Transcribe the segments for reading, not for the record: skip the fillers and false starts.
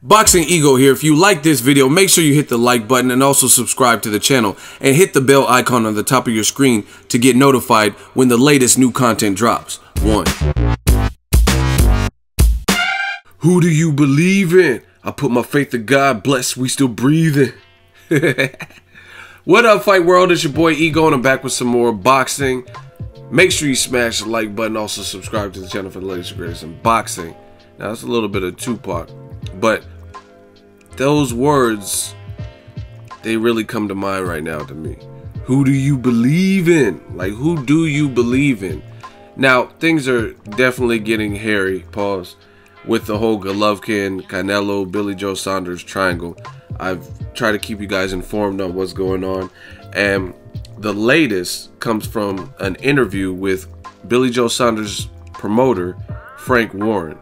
Boxing Ego here. If you like this video, make sure you hit the like button and also subscribe to the channel and hit the bell icon on the top of your screen to get notified when the latest new content drops. 1. Who do you believe in? I put my faith in God, bless we still breathing. What up, Fight World? It's your boy Ego and I'm back with some more boxing. Make sure you smash the like button, also subscribe to the channel for the latest and greatest in boxing. Now that's a little bit of Tupac, but those words, they really come to mind right now to me. Who do you believe in? Like, who do you believe in? Now, things are definitely getting hairy, pause, with the whole Golovkin, Canelo, Billy Joe Saunders triangle. I've tried to keep you guys informed on what's going on. And the latest comes from an interview with Billy Joe Saunders' promoter, Frank Warren.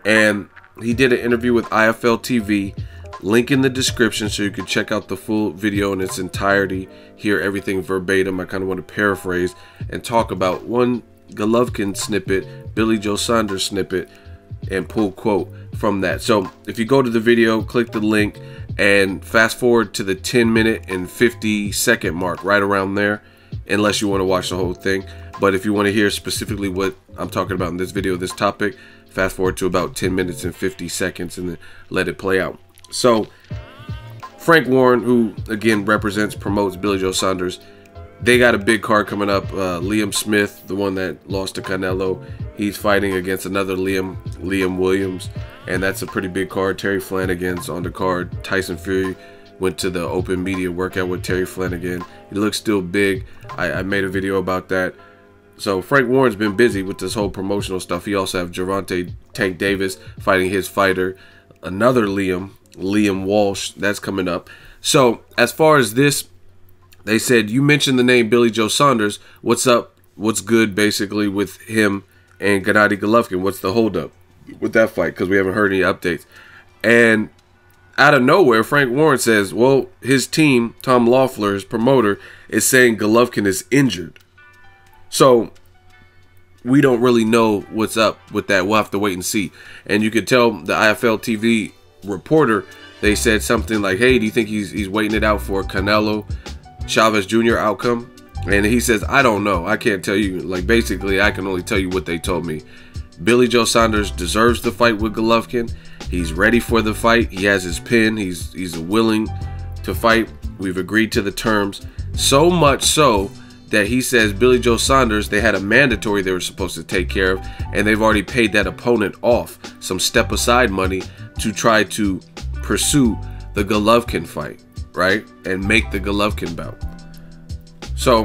And he did an interview with IFL TV, link in the description so you can check out the full video in its entirety, hear everything verbatim. I kind of want to paraphrase and talk about one Golovkin snippet, Billy Joe Saunders snippet, and pull quote from that. So if you go to the video, click the link and fast forward to the 10-minute and 50-second mark, right around there, unless you want to watch the whole thing. But if you want to hear specifically what I'm talking about in this video, this topic, fast forward to about 10 minutes and 50 seconds and then let it play out. So Frank Warren, who again represents, promotes Billy Joe Saunders, they got a big card coming up. Liam Smith, the one that lost to Canelo, he's fighting against another Liam Williams, and that's a pretty big card. Terry Flanagan's on the card. Tyson Fury went to the open media workout with Terry Flanagan. He looks still big. I made a video about that. So Frank Warren's been busy with this whole promotional stuff. He also have Gervonta Tank Davis fighting his fighter, another Liam Walsh, that's coming up. So as far as this, they said, you mentioned the name Billy Joe Saunders. What's up? What's good basically with him and Gennady Golovkin? What's the holdup with that fight? Because we haven't heard any updates. And out of nowhere, Frank Warren says, well, his team, Tom Loeffler, his promoter, is saying Golovkin is injured. So we don't really know what's up with that. We'll have to wait and see. And you could tell the IFL TV reporter, they said something like, hey, do you think he's waiting it out for Canelo-Chavez Jr. outcome? And he says, I don't know. I can't tell you. Like, basically, I can only tell you what they told me. Billy Joe Saunders deserves the fight with Golovkin. He's ready for the fight. He has his pin. He's willing to fight. We've agreed to the terms. So much so that he says Billy Joe Saunders, they had a mandatory they were supposed to take care of, and they've already paid that opponent off some step-aside money to try to pursue the Golovkin fight, right? And make the Golovkin bout. So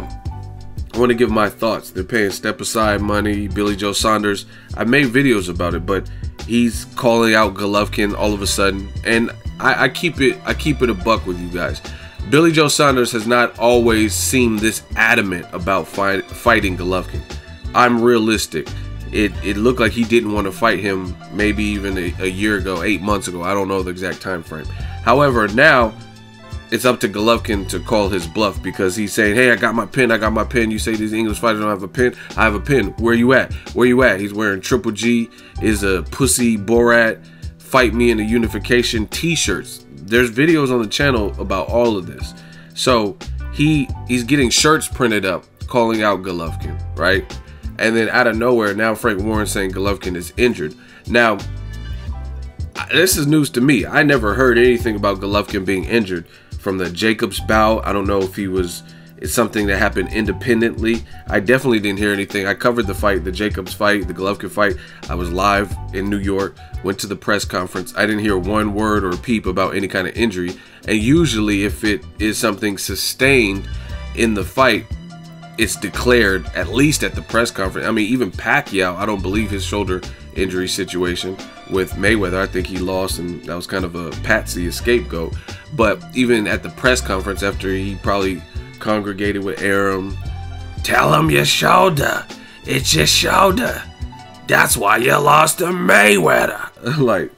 I want to give my thoughts. They're paying step-aside money. Billy Joe Saunders, I made videos about it, but he's calling out Golovkin all of a sudden, and I keep it a buck with you guys. Billy Joe Saunders has not always seemed this adamant about fighting Golovkin. I'm realistic. It looked like he didn't want to fight him maybe even a year ago, 8 months ago. I don't know the exact time frame. However, now it's up to Golovkin to call his bluff, because he's saying, hey, I got my pin, I got my pin. You say these English fighters don't have a pin. I have a pin. Where you at? Where you at? He's wearing Triple G, is a pussy Borat, fight me in a unification t-shirts. There's videos on the channel about all of this. So he's getting shirts printed up calling out Golovkin, right? And then out of nowhere, now Frank Warren saying Golovkin is injured. Now, this is news to me. I never heard anything about Golovkin being injured from the Jacobs bout. I don't know if it's something that happened independently. I definitely didn't hear anything. I covered the fight, the Jacobs fight, the Golovkin fight. I was live in New York, went to the press conference. I didn't hear one word or peep about any kind of injury. And usually if it is something sustained in the fight, it's declared at least at the press conference. I mean, even Pacquiao, I don't believe his shoulder injury situation with Mayweather. I think he lost, and that was kind of a patsy, a scapegoat. But even at the press conference, after he probably congregated with Aram, tell him your shoulder, it's your shoulder, that's why you lost to Mayweather. Like,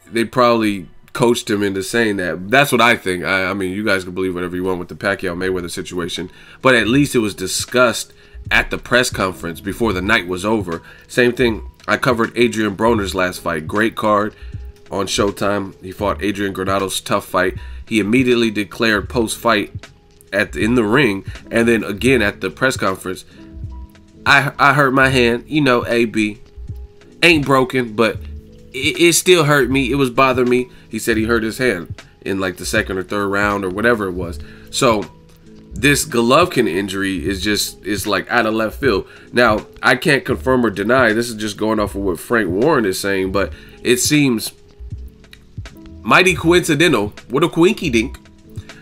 they probably coached him into saying that. That's what I think. I mean, you guys can believe whatever you want with the Pacquiao Mayweather situation, but at least it was discussed at the press conference before the night was over. Same thing, I covered Adrian Broner's last fight. Great card. on Showtime. He fought Adrian Granado's tough fight. He immediately declared post-fight in the ring, and then again at the press conference, I hurt my hand. You know, AB ain't broken, but it still hurt me. It was bothering me. He said he hurt his hand in like the second or third round or whatever it was. So this Golovkin injury is like out of left field. Now, I can't confirm or deny. This is just going off of what Frank Warren is saying, but it seems mighty coincidental. What a quinky dink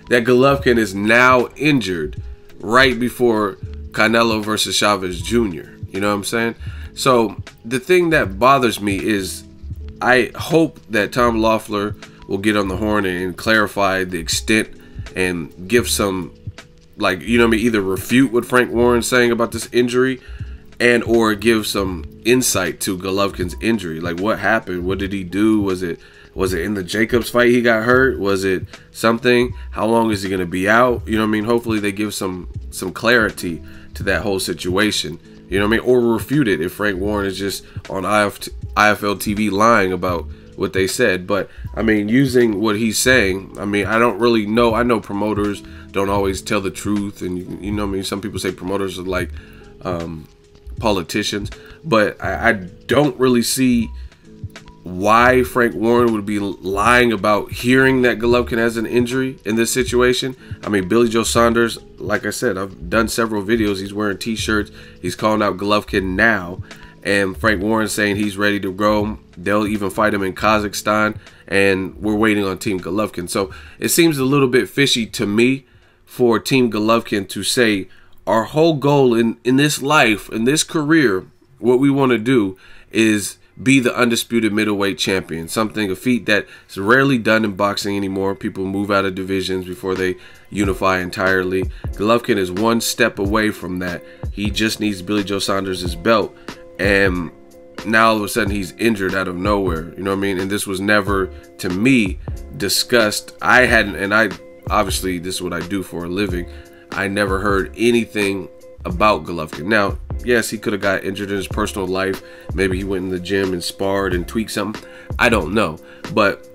that Golovkin is now injured right before Canelo versus Chavez Jr. You know what I'm saying? So the thing that bothers me is I hope that Tom Loeffler will get on the horn and clarify the extent and give some, like, you know what I mean, either refute what Frank Warren's saying about this injury and or give some insight to Golovkin's injury. Like, what happened? What did he do? Was it in the Jacobs fight he got hurt? Was it something? How long is he going to be out? You know what I mean? Hopefully they give some clarity to that whole situation. You know what I mean? Or refute it if Frank Warren is just on IFL TV lying about what they said. But, I mean, using what he's saying, I mean, I don't really know. I know promoters don't always tell the truth. And, you know what I mean? Some people say promoters are like politicians. But I don't really see why Frank Warren would be lying about hearing that Golovkin has an injury in this situation. I mean, Billy Joe Saunders, like I said, I've done several videos. He's wearing t-shirts. He's calling out Golovkin now. And Frank Warren saying he's ready to go. They'll even fight him in Kazakhstan. And we're waiting on Team Golovkin. So it seems a little bit fishy to me for Team Golovkin to say our whole goal in this life, in this career, what we want to do is be the undisputed middleweight champion. A feat that's rarely done in boxing anymore. People move out of divisions before they unify entirely. Golovkin is one step away from that. He just needs Billy Joe Saunders' belt. And now all of a sudden he's injured out of nowhere. You know what I mean? And this was never, to me, discussed. I hadn't, and I obviously, this is what I do for a living. I never heard anything about Golovkin. Now, yes, he could have got injured in his personal life. Maybe he went in the gym and sparred and tweaked something. I don't know. But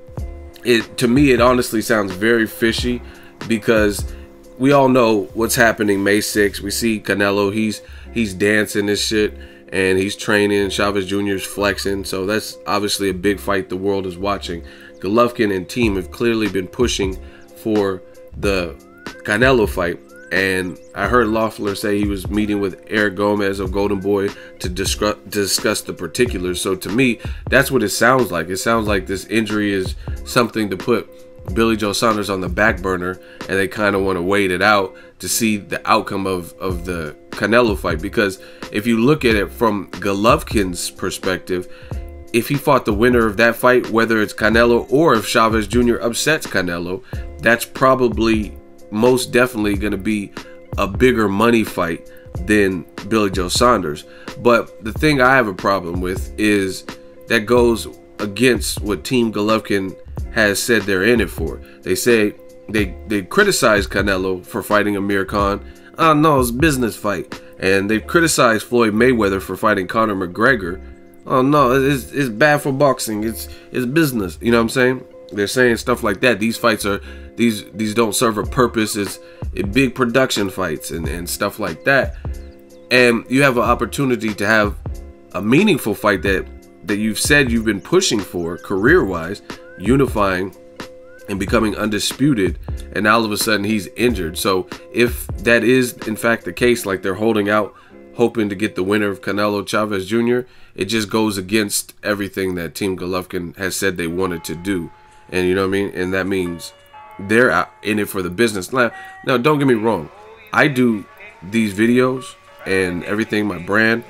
to me, it honestly sounds very fishy because we all know what's happening May 6th. We see Canelo. He's dancing this shit and he's training. Chavez Jr. is flexing. So that's obviously a big fight the world is watching. Golovkin and team have clearly been pushing for the Canelo fight. And I heard Loeffler say he was meeting with Eric Gomez of Golden Boy to discuss the particulars. So to me, that's what it sounds like. It sounds like this injury is something to put Billy Joe Saunders on the back burner, and they kind of want to wait it out to see the outcome of the Canelo fight. Because if you look at it from Golovkin's perspective, if he fought the winner of that fight, whether it's Canelo or if Chavez Jr. upsets Canelo, that's probably most definitely going to be a bigger money fight than Billy Joe Saunders. But the thing I have a problem with is that goes against what Team Golovkin has said they're in it for. They say they criticize Canelo for fighting Amir Khan. Oh no, it's a business fight. And they've criticized Floyd Mayweather for fighting Conor McGregor. Oh no, it's bad for boxing. It's business. You know what I'm saying? They're saying stuff like that. These fights are these don't serve a purpose. It's big production fights and stuff like that. And you have an opportunity to have a meaningful fight that you've said you've been pushing for career-wise, unifying and becoming undisputed, and now all of a sudden he's injured. So if that is in fact the case, like they're holding out hoping to get the winner of Canelo-Chavez Jr., it just goes against everything that Team Golovkin has said they wanted to do. And you know what I mean? And that means they're out in it for the business. Now, don't get me wrong. I do these videos and everything, my brand,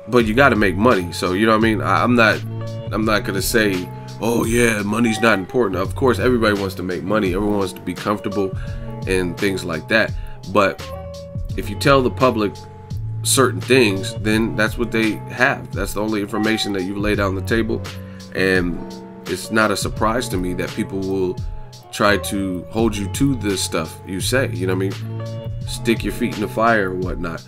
but you got to make money. So, you know what I mean? I'm not going to say, oh yeah, money's not important. Of course, everybody wants to make money. Everyone wants to be comfortable and things like that. But if you tell the public certain things, then that's what they have. That's the only information that you've laid out on the table. And it's not a surprise to me that people will try to hold you to this stuff you say. You know what I mean? Stick your feet in the fire or whatnot.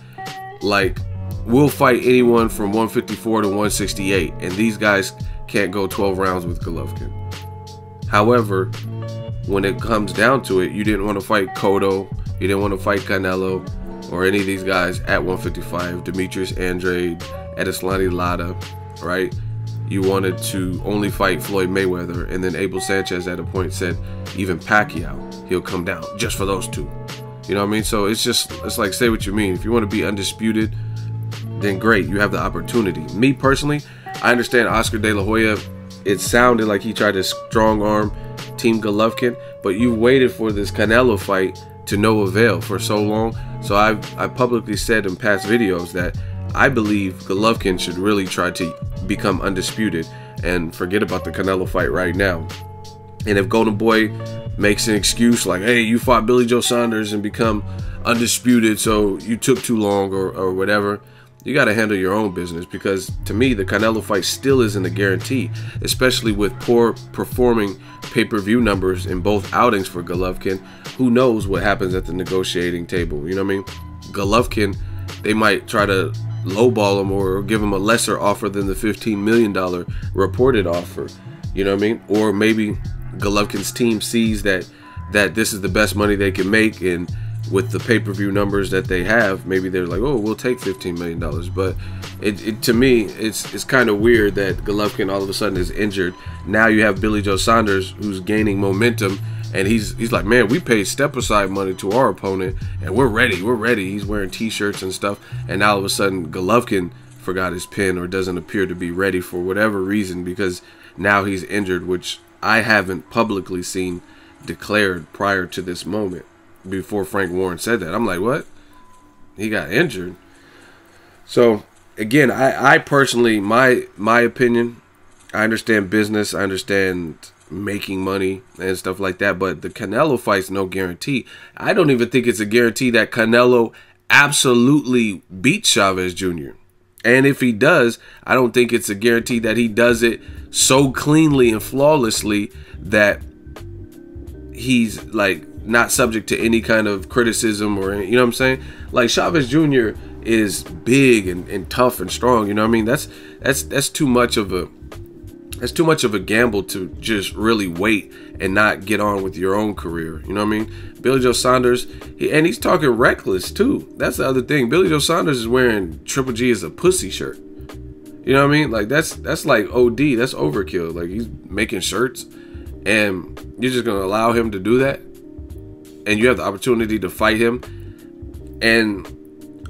Like, we'll fight anyone from 154 to 168, and these guys can't go 12 rounds with Golovkin. However, when it comes down to it, you didn't want to fight Cotto, you didn't want to fight Canelo, or any of these guys at 155, Demetrius Andrade, Edeslani Lara, right? You wanted to only fight Floyd Mayweather, and then Abel Sanchez at a point said even Pacquiao, he'll come down just for those two. You know what I mean? So it's like, say what you mean. If you want to be undisputed, then great, you have the opportunity. Me personally, I understand Oscar De La Hoya, it sounded like he tried to strong arm Team Golovkin, but you waited for this Canelo fight to no avail for so long. So I publicly said in past videos that I believe Golovkin should really try to become undisputed and forget about the Canelo fight right now. And if Golden Boy makes an excuse like, hey, you fought Billy Joe Saunders and become undisputed, so you took too long or whatever, you got to handle your own business, because to me, the Canelo fight still isn't a guarantee, especially with poor performing pay-per-view numbers in both outings for Golovkin. Who knows what happens at the negotiating table? You know what I mean? Golovkin, they might try to lowball him or give him a lesser offer than the $15 million reported offer. You know what I mean? Or maybe Golovkin's team sees that this is the best money they can make, and with the pay-per-view numbers that they have, maybe they're like, oh, we'll take $15 million. But to me, it's kind of weird that Golovkin all of a sudden is injured. Now you have Billy Joe Saunders, who's gaining momentum, and he's like, man, we paid step-aside money to our opponent, and we're ready. He's wearing T-shirts and stuff, and now all of a sudden Golovkin forgot his pin or doesn't appear to be ready for whatever reason, because now he's injured, which I haven't publicly seen declared prior to this moment. Before Frank Warren said that, I'm like, what? He got injured? So again, I personally, my opinion, I understand business, I understand making money and stuff like that, but the Canelo fight's no guarantee. I don't even think it's a guarantee that Canelo absolutely beats Chavez Jr. And if he does, I don't think it's a guarantee that he does it so cleanly and flawlessly that he's like not subject to any kind of criticism or, you know what I'm saying? Like, Chavez Jr. is big and tough and strong, you know what I mean? That's too much of a gamble to just really wait and not get on with your own career, you know what I mean? Billy Joe Saunders, he's talking reckless too. That's the other thing. Billy Joe Saunders is wearing Triple G as a pussy shirt. You know what I mean? Like, that's like OD, that's overkill. Like, he's making shirts and you're just gonna allow him to do that? And you have the opportunity to fight him. And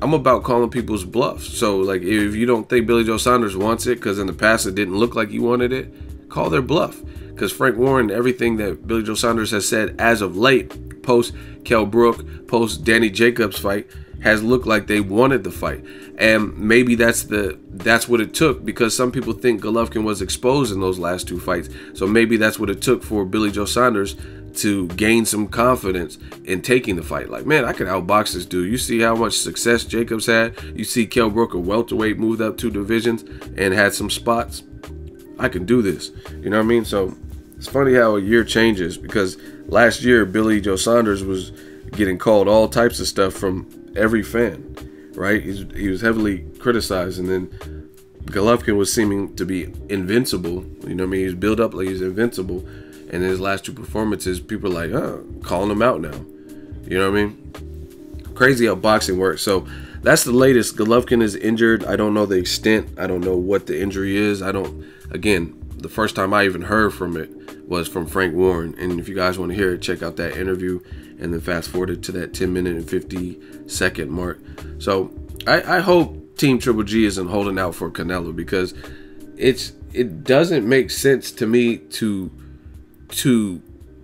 I'm about calling people's bluffs. So, like, if you don't think Billy Joe Saunders wants it, because in the past it didn't look like he wanted it, call their bluff. Because Frank Warren, everything that Billy Joe Saunders has said as of late, post Kell Brook, post Danny Jacobs fight, has looked like they wanted the fight. And maybe that's what it took, because some people think Golovkin was exposed in those last two fights. So maybe that's what it took for Billy Joe Saunders to gain some confidence in taking the fight. Like, man, I can outbox this dude. You see how much success Jacobs had. You see Kell Brook, a welterweight, moved up 2 divisions and had some spots. I can do this. You know what I mean? So it's funny how a year changes, because last year Billy Joe Saunders was getting called all types of stuff from every fan, right? He was heavily criticized, and then Golovkin was seeming to be invincible. You know what I mean? He was built up like he's invincible. And in his last 2 performances, people are like, calling him out now. You know what I mean? Crazy how boxing works. So that's the latest. Golovkin is injured. I don't know the extent. I don't know what the injury is. Again, the first time I even heard from it was from Frank Warren. And if you guys want to hear it, check out that interview and then fast forward it to that 10-minute and 50-second mark. So I hope Team Triple G isn't holding out for Canelo, because it doesn't make sense to me to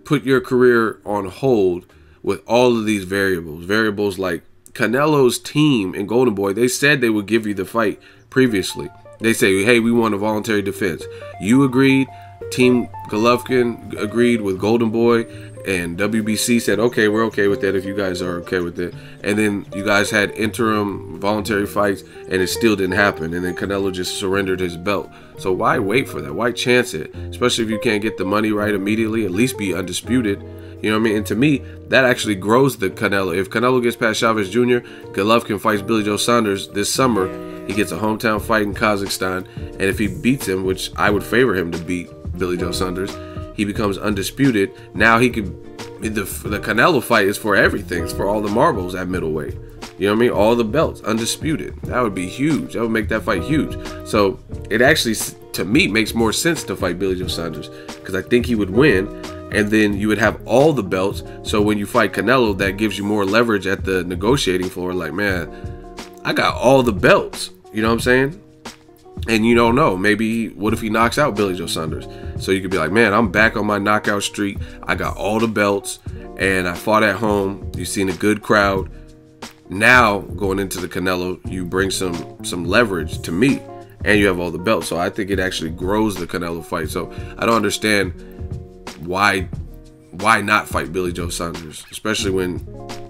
put your career on hold with all of these variables like Canelo's team and Golden Boy. They said they would give you the fight previously. They say, hey, we want a voluntary defense. You agreed. Team Golovkin agreed with Golden Boy, and WBC said, okay, we're okay with that if you guys are okay with it. And then you guys had interim voluntary fights, and it still didn't happen. And then Canelo just surrendered his belt. So why wait for that? Why chance it? Especially if you can't get the money right immediately. At least be undisputed. You know what I mean? And to me, that actually grows the Canelo. If Canelo gets past Chavez Jr., Golovkin fights Billy Joe Saunders this summer. He gets a hometown fight in Kazakhstan. And if he beats him, which I would favor him to beat Billy Joe Saunders, he becomes undisputed. Now he could, the Canelo fight is for everything. It's for all the marbles at middleweight. You know what I mean? All the belts, undisputed. That would be huge. That would make that fight huge. So it actually, to me, makes more sense to fight Billy Joe Saunders, because I think he would win. And then you would have all the belts. So when you fight Canelo, that gives you more leverage at the negotiating floor. Like, man, I got all the belts. You know what I'm saying? And you don't know. Maybe, what if he knocks out Billy Joe Saunders? So you could be like, man, I'm back on my knockout streak. I got all the belts. And I fought at home. You've seen a good crowd. Now, going into the Canelo, you bring some leverage to me. And you have all the belts. So I think it actually grows the Canelo fight. So I don't understand why not fight Billy Joe Saunders, especially when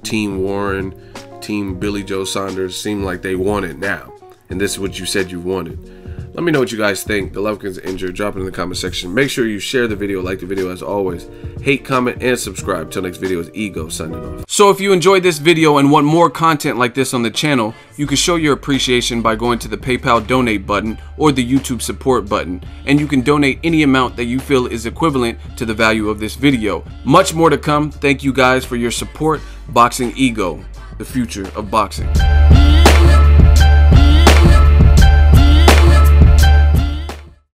Team Warren, Team Billy Joe Saunders seem like they want it now, and this is what you said you wanted. Let me know what you guys think. Golovkin's injured. Drop it in the comment section. Make sure you share the video, like the video as always. Hate, comment, and subscribe. Till next video is Ego signing off. So if you enjoyed this video and want more content like this on the channel, you can show your appreciation by going to the PayPal donate button or the YouTube support button, and you can donate any amount that you feel is equivalent to the value of this video. Much more to come. Thank you guys for your support. Boxing Ego, the future of boxing.